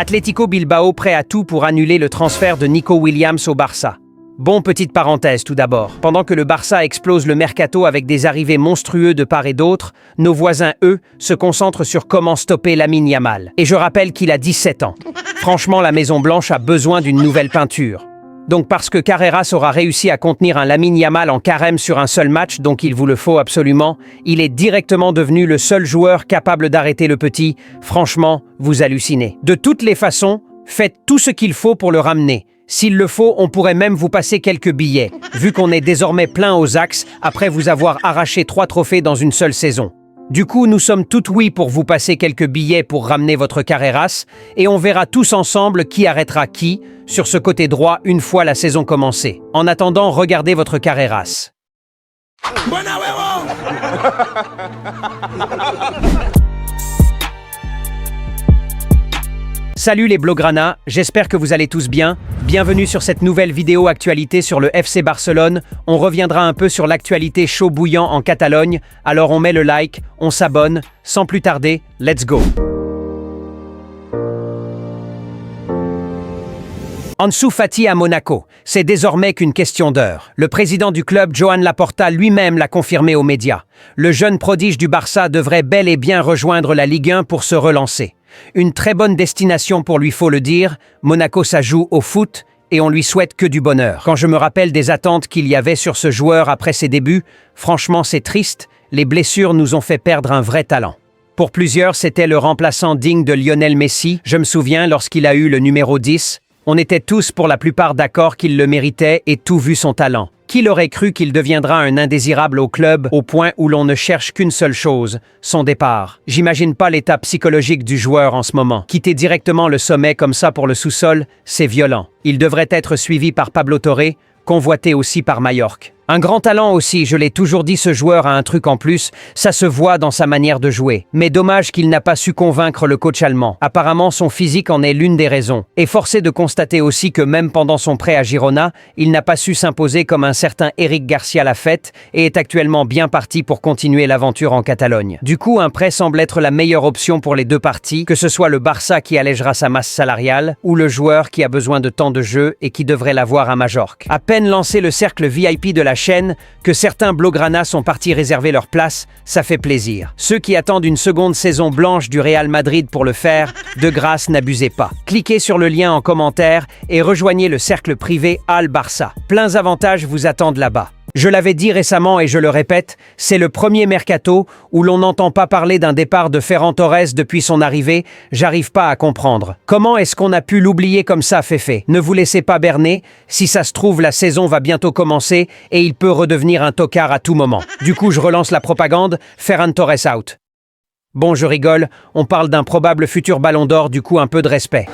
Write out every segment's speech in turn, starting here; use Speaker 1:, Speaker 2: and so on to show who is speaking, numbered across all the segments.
Speaker 1: Atlético Bilbao prêt à tout pour annuler le transfert de Nico Williams au Barça. Bon, petite parenthèse tout d'abord. Pendant que le Barça explose le mercato avec des arrivées monstrueuses de part et d'autre, nos voisins, eux, se concentrent sur comment stopper Lamine Yamal. Et je rappelle qu'il a 17 ans. Franchement, la Maison-Blanche a besoin d'une nouvelle peinture. Donc parce que Carreras aura réussi à contenir un Lamine Yamal en carême sur un seul match, donc il vous le faut absolument, il est directement devenu le seul joueur capable d'arrêter le petit. Franchement, vous hallucinez. De toutes les façons, faites tout ce qu'il faut pour le ramener. S'il le faut, on pourrait même vous passer quelques billets, vu qu'on est désormais plein aux axes après vous avoir arraché 3 trophées dans une seule saison. Du coup, nous sommes tout oui pour vous passer quelques billets pour ramener votre Carreras, et on verra tous ensemble qui arrêtera qui, sur ce côté droit une fois la saison commencée. En attendant, regardez votre Carreras.
Speaker 2: ¡Buena, huevón!
Speaker 1: Salut les Blaugrana, j'espère que vous allez tous bien. Bienvenue sur cette nouvelle vidéo actualité sur le FC Barcelone. On reviendra un peu sur l'actualité chaud bouillant en Catalogne, alors on met le like, on s'abonne. Sans plus tarder, let's go! Ansu Fati à Monaco, c'est désormais qu'une question d'heure. Le président du club, Joan Laporta, lui-même l'a confirmé aux médias. Le jeune prodige du Barça devrait bel et bien rejoindre la Ligue 1 pour se relancer. Une très bonne destination pour lui, faut le dire. Monaco, ça joue au foot et on lui souhaite que du bonheur. Quand je me rappelle des attentes qu'il y avait sur ce joueur après ses débuts, franchement c'est triste, les blessures nous ont fait perdre un vrai talent. Pour plusieurs, c'était le remplaçant digne de Lionel Messi. Je me souviens lorsqu'il a eu le numéro 10, on était tous pour la plupart d'accord qu'il le méritait et tout vu son talent. Qui l'aurait cru qu'il deviendra un indésirable au club au point où l'on ne cherche qu'une seule chose, son départ. J'imagine pas l'état psychologique du joueur en ce moment. Quitter directement le sommet comme ça pour le sous-sol, c'est violent. Il devrait être suivi par Pablo Torre, convoité aussi par Majorque. Un grand talent aussi, je l'ai toujours dit, ce joueur a un truc en plus, ça se voit dans sa manière de jouer. Mais dommage qu'il n'a pas su convaincre le coach allemand. Apparemment, son physique en est l'une des raisons. Et forcé de constater aussi que même pendant son prêt à Girona, il n'a pas su s'imposer comme un certain Eric Garcia Lafette et est actuellement bien parti pour continuer l'aventure en Catalogne. Du coup, un prêt semble être la meilleure option pour les deux parties, que ce soit le Barça qui allégera sa masse salariale ou le joueur qui a besoin de temps de jeu et qui devrait l'avoir à Majorque. À peine lancé le cercle VIP de la chaîne, que certains Blaugrana sont partis réserver leur place, ça fait plaisir. Ceux qui attendent une seconde saison blanche du Real Madrid pour le faire, de grâce n'abusez pas. Cliquez sur le lien en commentaire et rejoignez le cercle privé Al Barça. Pleins avantages vous attendent là-bas. Je l'avais dit récemment et je le répète, c'est le premier mercato où l'on n'entend pas parler d'un départ de Ferran Torres depuis son arrivée, j'arrive pas à comprendre. Comment est-ce qu'on a pu l'oublier comme ça, Féfé? Ne vous laissez pas berner, si ça se trouve la saison va bientôt commencer et il peut redevenir un tocard à tout moment. Du coup je relance la propagande, Ferran Torres out. Bon je rigole, on parle d'un probable futur ballon d'or, du coup un peu de respect.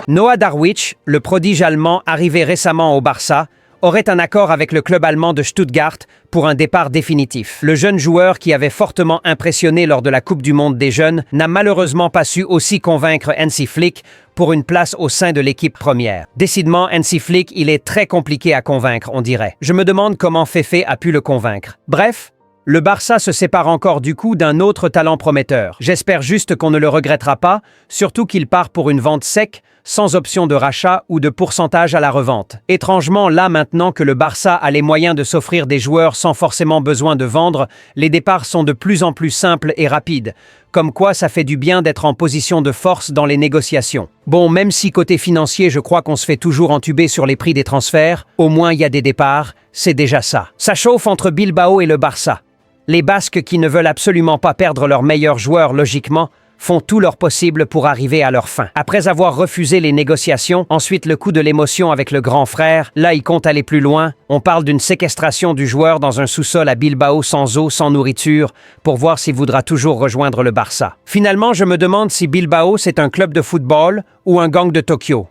Speaker 1: Noah Darwich, le prodige allemand arrivé récemment au Barça, aurait un accord avec le club allemand de Stuttgart pour un départ définitif. Le jeune joueur qui avait fortement impressionné lors de la Coupe du Monde des jeunes n'a malheureusement pas su aussi convaincre Hansi Flick pour une place au sein de l'équipe première. Décidément, Hansi Flick, il est très compliqué à convaincre, on dirait. Je me demande comment Féfé a pu le convaincre. Bref, le Barça se sépare encore du coup d'un autre talent prometteur. J'espère juste qu'on ne le regrettera pas, surtout qu'il part pour une vente sec, sans option de rachat ou de pourcentage à la revente. Étrangement, là maintenant que le Barça a les moyens de s'offrir des joueurs sans forcément besoin de vendre, les départs sont de plus en plus simples et rapides. Comme quoi, ça fait du bien d'être en position de force dans les négociations. Bon, même si côté financier, je crois qu'on se fait toujours entuber sur les prix des transferts, au moins il y a des départs, c'est déjà ça. Ça chauffe entre Bilbao et le Barça. Les Basques qui ne veulent absolument pas perdre leurs meilleurs joueurs logiquement, font tout leur possible pour arriver à leur fin. Après avoir refusé les négociations, ensuite le coup de l'émotion avec le grand frère, là il compte aller plus loin. On parle d'une séquestration du joueur dans un sous-sol à Bilbao sans eau, sans nourriture, pour voir s'il voudra toujours rejoindre le Barça. Finalement, je me demande si Bilbao c'est un club de football ou un gang de Tokyo.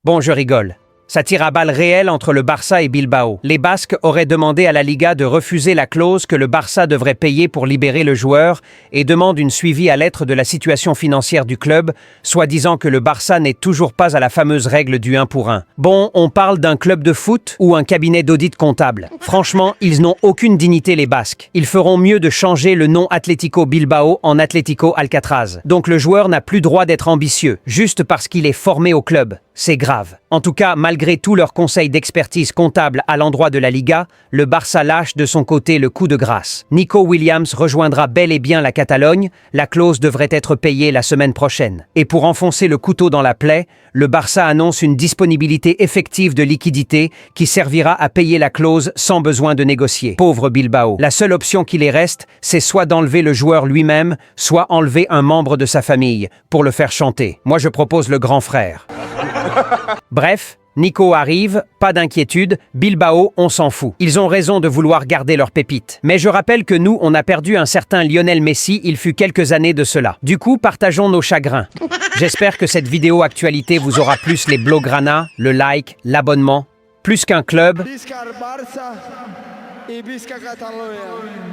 Speaker 1: Bon, je rigole. Ça tire à balles réelles entre le Barça et Bilbao. Les Basques auraient demandé à la Liga de refuser la clause que le Barça devrait payer pour libérer le joueur et demandent une suivi à lettre de la situation financière du club, soi-disant que le Barça n'est toujours pas à la fameuse règle du 1 pour 1. Bon, on parle d'un club de foot ou un cabinet d'audit comptable. Franchement, ils n'ont aucune dignité les Basques. Ils feront mieux de changer le nom Atlético Bilbao en Atlético Alcatraz. Donc le joueur n'a plus droit d'être ambitieux, juste parce qu'il est formé au club. C'est grave. En tout cas, malgré tous leurs conseils d'expertise comptable à l'endroit de la Liga, le Barça lâche de son côté le coup de grâce. Nico Williams rejoindra bel et bien la Catalogne, la clause devrait être payée la semaine prochaine. Et pour enfoncer le couteau dans la plaie, le Barça annonce une disponibilité effective de liquidité qui servira à payer la clause sans besoin de négocier. Pauvre Bilbao. La seule option qui les reste, c'est soit d'enlever le joueur lui-même, soit enlever un membre de sa famille pour le faire chanter. Moi, je propose le grand frère. Bref, Nico arrive, pas d'inquiétude, Bilbao, on s'en fout. Ils ont raison de vouloir garder leur pépite. Mais je rappelle que nous, on a perdu un certain Lionel Messi, il fut quelques années de cela. Du coup, partageons nos chagrins. J'espère que cette vidéo actualité vous aura plus les blaugrana, le like, l'abonnement. Plus qu'un club,
Speaker 2: Visca el Barça y visca Catalunya.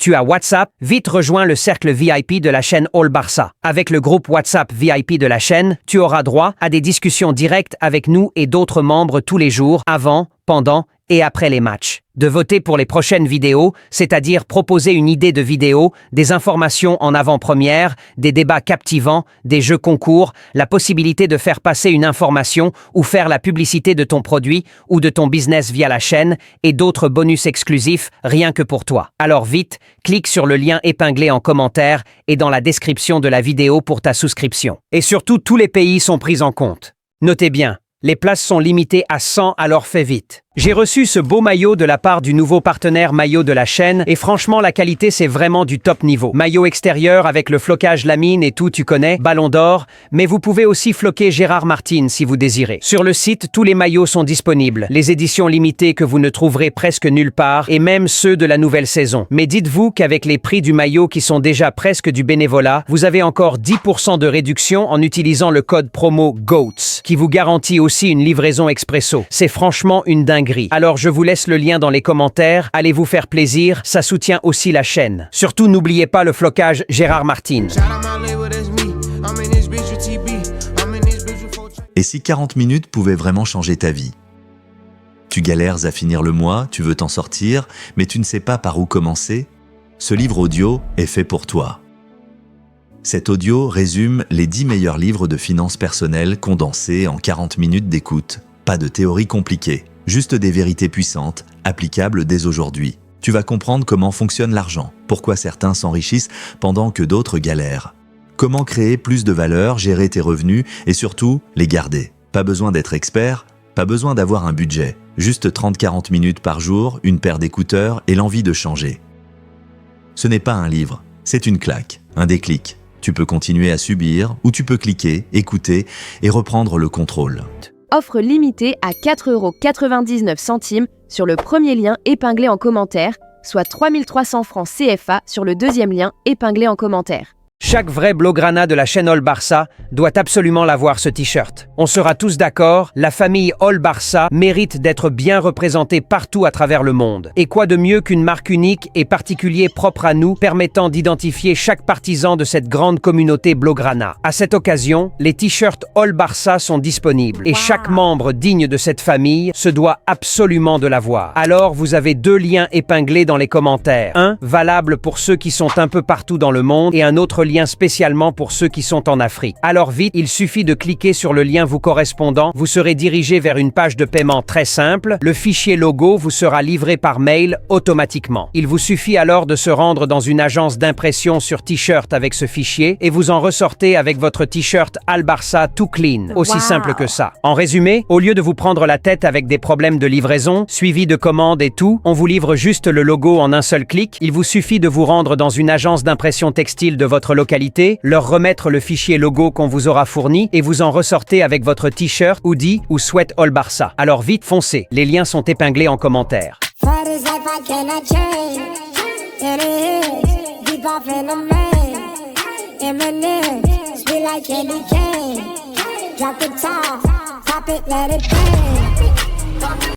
Speaker 1: tu as WhatsApp, vite rejoins le cercle VIP de la chaîne All Barça. Avec le groupe WhatsApp VIP de la chaîne, tu auras droit à des discussions directes avec nous et d'autres membres tous les jours, avant, pendant et après les matchs. De voter pour les prochaines vidéos, c'est-à-dire proposer une idée de vidéo, des informations en avant-première, des débats captivants, des jeux concours, la possibilité de faire passer une information ou faire la publicité de ton produit ou de ton business via la chaîne et d'autres bonus exclusifs rien que pour toi. Alors vite, clique sur le lien épinglé en commentaire et dans la description de la vidéo pour ta souscription. Et surtout, tous les pays sont pris en compte. Notez bien, les places sont limitées à 100, alors fais vite. J'ai reçu ce beau maillot de la part du nouveau partenaire maillot de la chaîne et franchement la qualité c'est vraiment du top niveau. Maillot extérieur avec le flocage lamine et tout tu connais, ballon d'or, mais vous pouvez aussi floquer Gérard Martin si vous désirez. Sur le site, tous les maillots sont disponibles, les éditions limitées que vous ne trouverez presque nulle part et même ceux de la nouvelle saison. Mais dites-vous qu'avec les prix du maillot qui sont déjà presque du bénévolat, vous avez encore 10% de réduction en utilisant le code promo GOATS qui vous garantit aussi une livraison expresso. C'est franchement une dinguerie. Alors je vous laisse le lien dans les commentaires, allez vous faire plaisir, ça soutient aussi la chaîne. Surtout n'oubliez pas le flocage Gérard Martin.
Speaker 3: Et si 40 minutes pouvaient vraiment changer ta vie? Tu galères à finir le mois, tu veux t'en sortir, mais tu ne sais pas par où commencer? Ce livre audio est fait pour toi. Cet audio résume les 10 meilleurs livres de finances personnelles condensés en 40 minutes d'écoute. Pas de théorie compliquée. Juste des vérités puissantes, applicables dès aujourd'hui. Tu vas comprendre comment fonctionne l'argent, pourquoi certains s'enrichissent pendant que d'autres galèrent. Comment créer plus de valeur, gérer tes revenus et surtout, les garder. Pas besoin d'être expert, pas besoin d'avoir un budget. Juste 30-40 minutes par jour, une paire d'écouteurs et l'envie de changer. Ce n'est pas un livre, c'est une claque, un déclic. Tu peux continuer à subir ou tu peux cliquer, écouter et reprendre le contrôle.
Speaker 4: Offre limitée à 4,99 € sur le premier lien épinglé en commentaire, soit 3 300 francs CFA sur le deuxième lien épinglé en commentaire.
Speaker 1: Chaque vrai blaugrana de la chaîne All Barça doit absolument l'avoir ce t-shirt. On sera tous d'accord, la famille All Barça mérite d'être bien représentée partout à travers le monde. Et quoi de mieux qu'une marque unique et particulier propre à nous, permettant d'identifier chaque partisan de cette grande communauté blaugrana. À cette occasion, les t-shirts All Barça sont disponibles et chaque membre digne de cette famille se doit absolument de l'avoir. Alors vous avez 2 liens épinglés dans les commentaires. Un valable pour ceux qui sont un peu partout dans le monde et un autre lien spécialement pour ceux qui sont en Afrique. Alors vite, il suffit de cliquer sur le lien vous correspondant, vous serez dirigé vers une page de paiement très simple, le fichier logo vous sera livré par mail automatiquement. Il vous suffit alors de se rendre dans une agence d'impression sur t-shirt avec ce fichier et vous en ressortez avec votre t-shirt Al Barça tout clean. Aussi simple que ça. En résumé, au lieu de vous prendre la tête avec des problèmes de livraison, suivi de commandes et tout, on vous livre juste le logo en un seul clic. Il vous suffit de vous rendre dans une agence d'impression textile de votre localité, leur remettre le fichier logo qu'on vous aura fourni et vous en ressortez avec votre t-shirt, hoodie ou sweat All Barça. Alors vite, foncez, les liens sont épinglés en commentaire.
Speaker 5: Drop the top. Pop it, let it bang.